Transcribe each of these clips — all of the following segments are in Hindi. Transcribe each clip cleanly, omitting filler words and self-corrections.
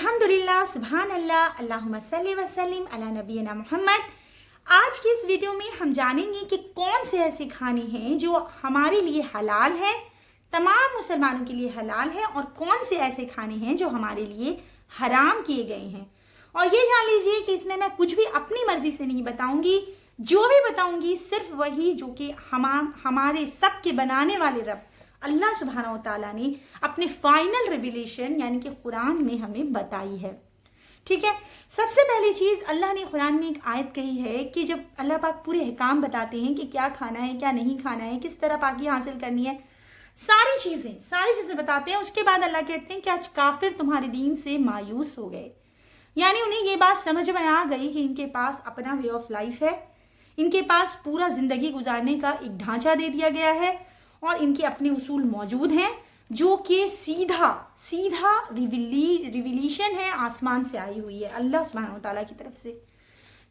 अल्हम्दुलिल्लाह, सुभान अल्लाह, अल्लाहुम्मा सल्ली व सल्लिम अला नबीना मोहम्मद। आज की इस वीडियो में हम जानेंगे कि कौन से ऐसे खाने हैं जो हमारे लिए हलाल हैं, तमाम मुसलमानों के लिए हलाल है, और कौन से ऐसे खाने हैं जो हमारे लिए हराम किए गए हैं। और ये जान लीजिए कि इसमें मैं कुछ भी अपनी मर्जी से नहीं बताऊंगी, जो भी बताऊंगी सिर्फ वही जो कि हमारे सब के बनाने वाले रब अल्लाह सुब्हानहू व तआला ने अपने फाइनल रिविलेशन यानी कि कुरान में हमें बताई है। ठीक है, सबसे पहली चीज अल्लाह ने कुरान में एक आयत कही है कि जब अल्लाह पाक पूरे अहकाम बताते हैं कि क्या खाना है, क्या नहीं खाना है, किस तरह पाकी हासिल करनी है, सारी चीजें बताते हैं। उसके बाद अल्लाह कहते हैं कि आज काफिर तुम्हारे दीन से मायूस हो गए, यानी उन्हें ये बात समझ में आ गई कि इनके पास अपना वे ऑफ लाइफ है, इनके पास पूरा जिंदगी गुजारने का एक ढांचा दे दिया गया है और इनके अपने उसूल मौजूद हैं जो कि सीधा रिविलेशन है, आसमान से आई हुई है अल्लाह सुब्हानहू व तआला की तरफ से।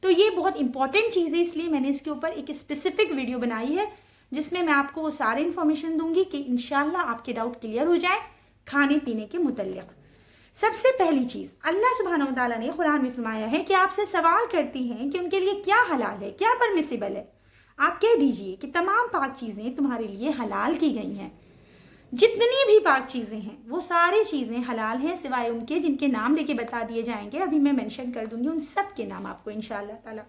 तो ये बहुत इंपॉर्टेंट चीज़ है, इसलिए मैंने इसके ऊपर एक स्पेसिफिक वीडियो बनाई है जिसमें मैं आपको वो सारे इन्फॉर्मेशन दूंगी कि इंशाल्लाह आपके डाउट क्लियर हो जाए खाने पीने के मुतल्लिक। सबसे पहली चीज़ अल्लाह सुब्हानहू व तआला ने कुरान में फरमाया है कि आपसे सवाल करती हैं कि उनके लिए क्या हलाल है, क्या परमिसिबल है। आप कह दीजिए कि तमाम पाक चीज़ें तुम्हारे लिए हलाल की गई हैं। जितनी भी पाक चीज़ें हैं वो सारी चीज़ें हलाल हैं सिवाय उनके जिनके नाम लेके बता दिए जाएंगे, अभी मैं मेंशन कर दूंगी उन सब के नाम आपको इंशाअल्लाह ताला।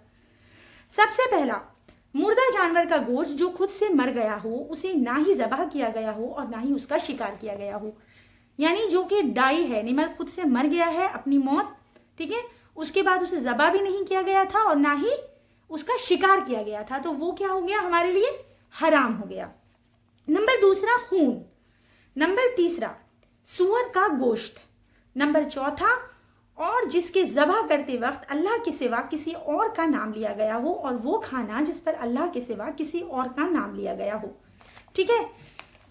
सबसे पहला, मुर्दा जानवर का गोश्त जो खुद से मर गया हो, उसे ना ही ज़बह किया गया हो और ना ही उसका शिकार किया गया हो, यानी जो कि डाई है, एनिमल खुद से मर गया है अपनी मौत, ठीक है, उसके बाद उसे ज़बह भी नहीं किया गया था और ना ही उसका शिकार किया गया था, तो वो क्या हो गया, हमारे लिए हराम हो गया। नंबर दूसरा, खून। नंबर तीसरा, सूअर का गोश्त। नंबर चौथा, और जिसके ज़बह करते वक्त अल्लाह के सिवा किसी और का नाम लिया गया हो, और वो खाना जिस पर अल्लाह के सिवा किसी और का नाम लिया गया हो। ठीक है,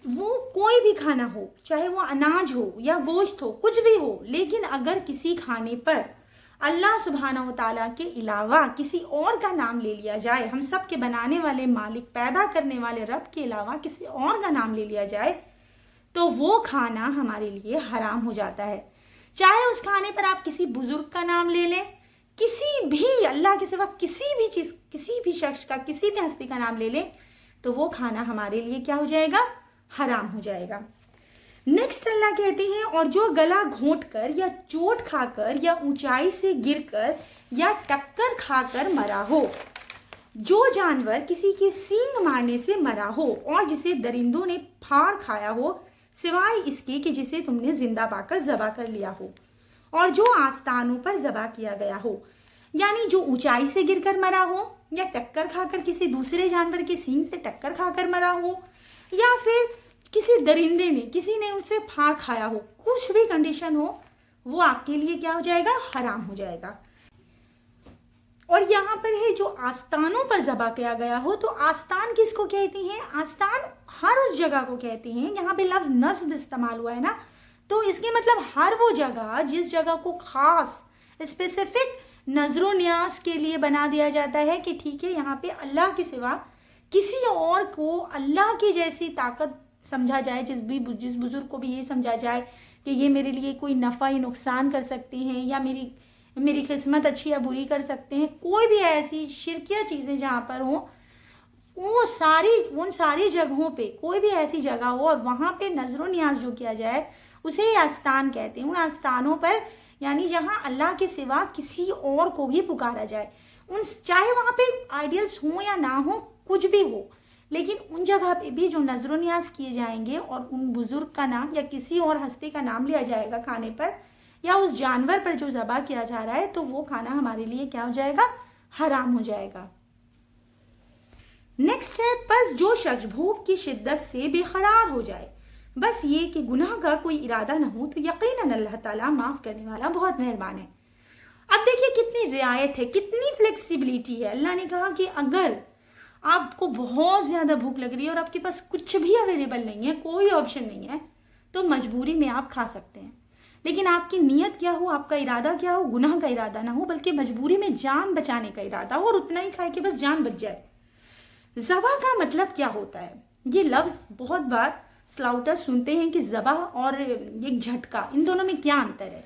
वो कोई भी खाना हो, चाहे वो अनाज हो या गोश्त हो, कुछ भी हो, लेकिन अगर किसी खाने पर अल्लाह सुब्हानहू व तआला के अलावा किसी और का नाम ले लिया जाए, हम सब के बनाने वाले मालिक, पैदा करने वाले रब के अलावा किसी और का नाम ले लिया जाए, तो वो खाना हमारे लिए हराम हो जाता है। चाहे उस खाने पर आप किसी बुजुर्ग का नाम ले लें, किसी भी अल्लाह के सिवा किसी भी चीज़, किसी भी शख्स का, किसी भी हस्ती का नाम ले लें, तो वो खाना हमारे लिए क्या हो जाएगा, हराम हो जाएगा। नेक्स्ट अल्लाह कहते हैं, और जो गला घोंट कर या चोट खाकर या ऊंचाई से गिरकर या टक्कर खाकर मरा हो, जो जानवर किसी के सींग मारने से मरा हो और जिसे दरिंदों ने फाड़ खाया हो, सिवाय इसके कि जिसे तुमने जिंदा पाकर ज़बह कर लिया हो, और जो आस्तानों पर ज़बह किया गया हो, यानी जो ऊंचाई से गिरकर मरा हो या टक्कर खाकर किसी दूसरे जानवर के सींग से टक्कर खाकर मरा हो, या फिर किसी दरिंदे ने, किसी ने उससे फाड़ खाया हो, कुछ भी कंडीशन हो, वो आपके लिए क्या हो जाएगा, हराम हो जाएगा। और यहाँ पर है जो आस्तानों पर ज़बह किया गया हो, तो आस्तान किसको कहते हैं, आस्तान हर उस जगह को कहते हैं, यहाँ पे लफ्ज़ नस्ब इस्तेमाल हुआ है ना, तो इसके मतलब हर वो जगह जिस जगह को खास स्पेसिफिक नजरो न्यास के लिए बना दिया जाता है कि ठीक है, यहाँ पे अल्लाह के सिवा किसी और को अल्लाह की जैसी ताकत समझा जाए, जिस बुजुर्ग को भी ये समझा जाए कि ये मेरे लिए कोई नफ़ा या नुकसान कर सकते हैं, या मेरी किस्मत अच्छी या बुरी कर सकते हैं, कोई भी ऐसी शिरकिया चीज़ें जहाँ पर हों, उन सारी जगहों पे कोई भी ऐसी जगह हो और वहाँ पे नजरो नियाज जो किया जाए उसे आस्तान कहते हैं। उन आस्तानों पर यानी जहाँ अल्लाह के सिवा किसी और को भी पुकारा जाए, चाहे वहाँ पे आइडियल्स हों या ना हो, कुछ भी हो, लेकिन उन जगह पे भी जो नजरो नियाज किए जाएंगे और उन बुजुर्ग का नाम या किसी और हस्ती का नाम लिया जाएगा खाने पर, या उस जानवर पर जो ज़बह किया जा रहा है, तो वो खाना हमारे लिए क्या हो जाएगा, हराम हो जाएगा। नेक्स्ट है, बस जो शख्स भूख की शिद्दत से बेकरार हो जाए, बस ये कि गुनाह का कोई इरादा ना हो, तो यकीनन अल्लाह ताला माफ़ करने वाला बहुत मेहरबान है। अब देखिए कितनी रियायत है, कितनी फ्लेक्सिबिलिटी है। अल्लाह ने कहा कि अगर आपको बहुत ज़्यादा भूख लग रही है और आपके पास कुछ भी अवेलेबल नहीं है, कोई ऑप्शन नहीं है, तो मजबूरी में आप खा सकते हैं, लेकिन आपकी नीयत क्या हो, आपका इरादा क्या हो, गुनाह का इरादा ना हो, बल्कि मजबूरी में जान बचाने का इरादा हो, और उतना ही खाए कि बस जान बच जाए। ज़बह का मतलब क्या होता है, ये लफ्ज़ बहुत बार स्लाउटर सुनते हैं कि ज़बह और एक झटका, इन दोनों में क्या अंतर है,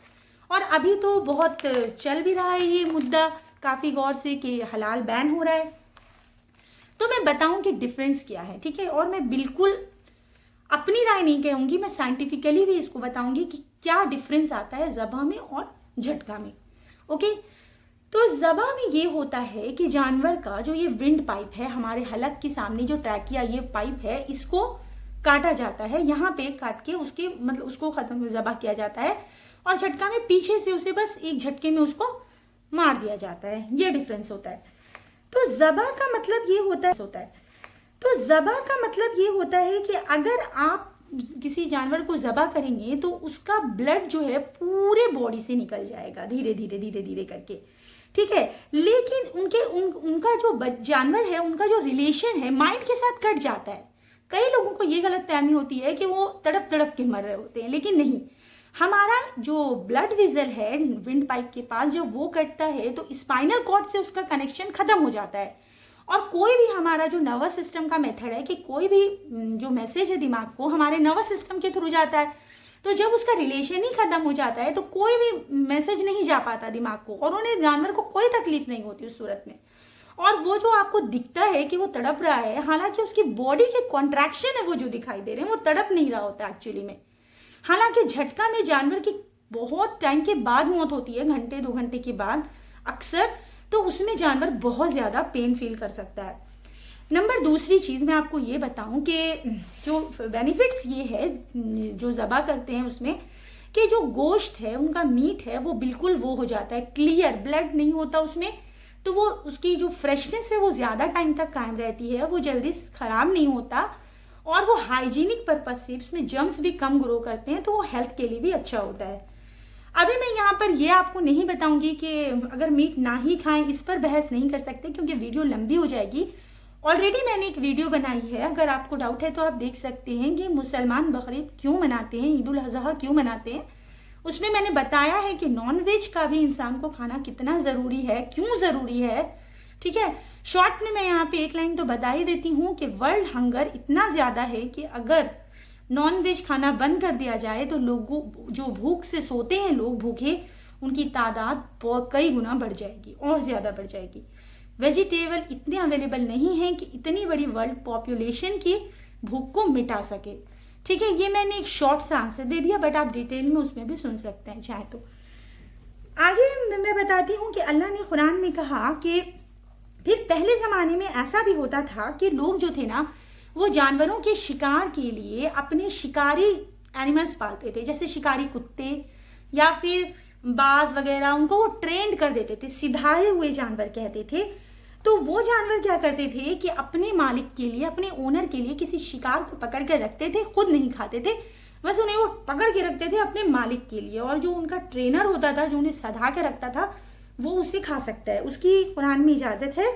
और अभी तो बहुत चल भी रहा है ये मुद्दा काफ़ी गौर से कि हलाल बैन हो रहा है। तो मैं बताऊं कि डिफरेंस क्या है, ठीक है। और मैं बिल्कुल अपनी राय नहीं कहूँगी, मैं साइंटिफिकली भी इसको बताऊंगी कि क्या डिफरेंस आता है ज़बह में और झटका में। ओके, तो ज़बह में ये होता है कि जानवर का जो ये विंड पाइप है, हमारे हलक के सामने जो ट्रैकिया ये पाइप है, इसको काटा जाता है, यहाँ पे काट के उसके मतलब उसको ख़त्म ज़बह किया जाता है। और झटका में पीछे से उसे बस एक झटके में उसको मार दिया जाता है, ये डिफरेंस होता है। तो ज़बह का मतलब ये होता है तो ज़बह का मतलब ये होता है कि अगर आप किसी जानवर को ज़बह करेंगे तो उसका ब्लड जो है पूरे बॉडी से निकल जाएगा धीरे धीरे करके, ठीक है। लेकिन उनका जो जानवर है, उनका जो रिलेशन है माइंड के साथ कट जाता है। कई लोगों को ये गलतफहमी होती है कि वो तड़प तड़प के मर रहे होते हैं, लेकिन नहीं। हमारा जो ब्लड वेसल है विंड पाइप के पास, जब वो कटता है तो स्पाइनल कॉर्ड से उसका कनेक्शन खत्म हो जाता है। और कोई भी हमारा जो नर्वस सिस्टम का मेथड है कि कोई भी जो मैसेज है दिमाग को हमारे नर्वस सिस्टम के थ्रू जाता है, तो जब उसका रिलेशन ही खत्म हो जाता है तो कोई भी मैसेज नहीं जा पाता दिमाग को, और उन्हें जानवर को कोई तकलीफ नहीं होती उस सूरत में। और वो जो आपको दिखता है कि वो तड़प रहा है, हालांकि उसकी बॉडी के कॉन्ट्रैक्शन है वो जो दिखाई दे रहे हैं, वो तड़प नहीं रहा होता एक्चुअली में। हालांकि झटका में जानवर की बहुत टाइम के बाद मौत होती है, घंटे 2 घंटे के बाद अक्सर, तो उसमें जानवर बहुत ज़्यादा पेन फील कर सकता है। नंबर दूसरी चीज़ मैं आपको ये बताऊं कि जो बेनिफिट्स ये है जो ज़बह करते हैं उसमें, कि जो गोश्त है उनका मीट है वो बिल्कुल वो हो जाता है क्लियर, ब्लड नहीं होता उसमें, तो वो उसकी जो फ्रेशनेस है वो ज़्यादा टाइम तक कायम रहती है, वो जल्दी ख़राब नहीं होता, और वो हाइजीनिक पर्पज़ से उसमें जर्म्स भी कम ग्रो करते हैं, तो वो हेल्थ के लिए भी अच्छा होता है। अभी मैं यहाँ पर ये आपको नहीं बताऊंगी कि अगर मीट ना ही खाएं, इस पर बहस नहीं कर सकते क्योंकि वीडियो लंबी हो जाएगी। ऑलरेडी मैंने एक वीडियो बनाई है, अगर आपको डाउट है तो आप देख सकते हैं कि मुसलमान बकरीद क्यों मनाते हैं, ईद उल अज़हा क्यों मनाते हैं। उसमें मैंने बताया है कि नॉन वेज का भी इंसान को खाना कितना ज़रूरी है, क्यों ज़रूरी है, ठीक है। शॉर्ट में मैं यहाँ पे एक लाइन तो बता ही देती हूँ कि वर्ल्ड हंगर इतना ज़्यादा है कि अगर नॉन वेज खाना बंद कर दिया जाए तो लोगों जो भूख से सोते हैं, लोग भूखे, उनकी तादाद कई गुना बढ़ जाएगी और ज़्यादा बढ़ जाएगी। वेजिटेबल इतने अवेलेबल नहीं हैं कि इतनी बड़ी वर्ल्ड पॉपुलेशन की भूख को मिटा सके, ठीक है। ये मैंने एक शॉर्ट सा आंसर दे दिया, बट आप डिटेल में उसमें भी सुन सकते हैं चाहे तो। आगे मैं बताती हूँ कि अल्लाह ने कुरान में कहा कि फिर पहले ज़माने में ऐसा भी होता था कि लोग जो थे ना, वो जानवरों के शिकार के लिए अपने शिकारी एनिमल्स पालते थे, जैसे शिकारी कुत्ते या फिर बाज वगैरह, उनको वो ट्रेंड कर देते थे, सिधाए हुए जानवर कहते थे। तो वो जानवर क्या करते थे कि अपने मालिक के लिए, अपने ओनर के लिए किसी शिकार को पकड़ कर रखते थे, खुद नहीं खाते थे, बस उन्हें वो पकड़ के रखते थे अपने मालिक के लिए, और जो उनका ट्रेनर होता था जो उन्हें सधा के रखता था वो उसे खा सकता है। उसकी कुरान में इजाज़त है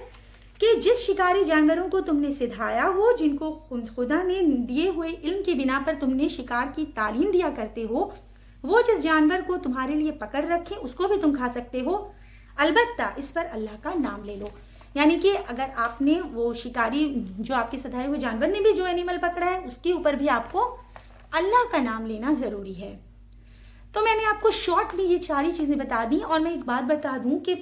कि जिस शिकारी जानवरों को तुमने सिधाया हो, जिनको खुदा ने दिए हुए इल्म के बिना पर तुमने शिकार की तालीम दिया करते हो, वो जिस जानवर को तुम्हारे लिए पकड़ रखे उसको भी तुम खा सकते हो, अलबत्ता इस पर अल्लाह का नाम ले लो। यानी कि अगर आपने वो शिकारी जो आपके सधाए हुए जानवर ने भी जो एनिमल पकड़ा है उसके ऊपर भी आपको अल्लाह का नाम लेना ज़रूरी है। तो मैंने आपको शॉर्ट में ये सारी चीज़ें बता दी। और मैं एक बात बता दूं कि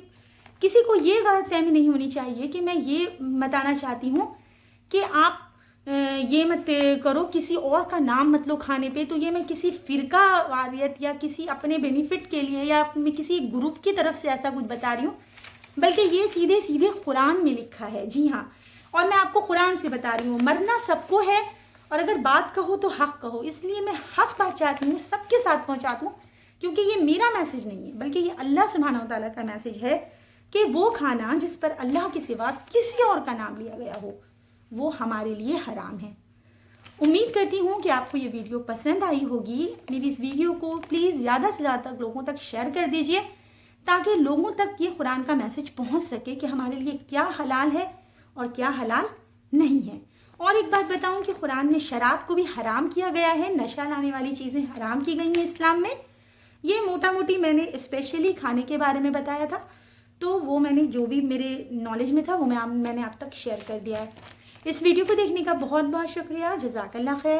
किसी को ये गलतफहमी नहीं होनी चाहिए कि मैं ये बताना चाहती हूँ कि आप ये मत करो, किसी और का नाम मत लो खाने पे, तो ये मैं किसी फ़िरका वारियत या किसी अपने बेनिफिट के लिए या मैं किसी ग्रुप की तरफ से ऐसा कुछ बता रही हूँ, बल्कि ये सीधे सीधे कुरान में लिखा है। जी हाँ, और मैं आपको कुरान से बता रही हूँ। मरना सबको है, और अगर बात कहो तो हक कहो, इसलिए मैं हक बात चाहती हूँ, सबके साथ पहुँचा दूँ, क्योंकि ये मेरा मैसेज नहीं है बल्कि ये अल्लाह सुब्हानहू तआला का मैसेज है कि वो खाना जिस पर अल्लाह के सिवा किसी और का नाम लिया गया हो वो हमारे लिए हराम है। उम्मीद करती हूँ कि आपको ये वीडियो पसंद आई होगी। मेरी इस वीडियो को प्लीज़ ज़्यादा से ज़्यादा लोगों तक शेयर कर दीजिए ताकि लोगों तक ये कुरान का मैसेज पहुँच सके कि हमारे लिए क्या हलाल है और क्या हलाल नहीं है। और एक बात बताऊँ कि कुरान में शराब को भी हराम किया गया है, नशा लाने वाली चीज़ें हराम की गई हैं इस्लाम में। ये मोटा मोटी मैंने स्पेशली खाने के बारे में बताया था, तो वो मैंने जो भी मेरे नॉलेज में था वो मैंने आप तक शेयर कर दिया है। इस वीडियो को देखने का बहुत बहुत शुक्रिया। जज़ाकल्लाह खैर।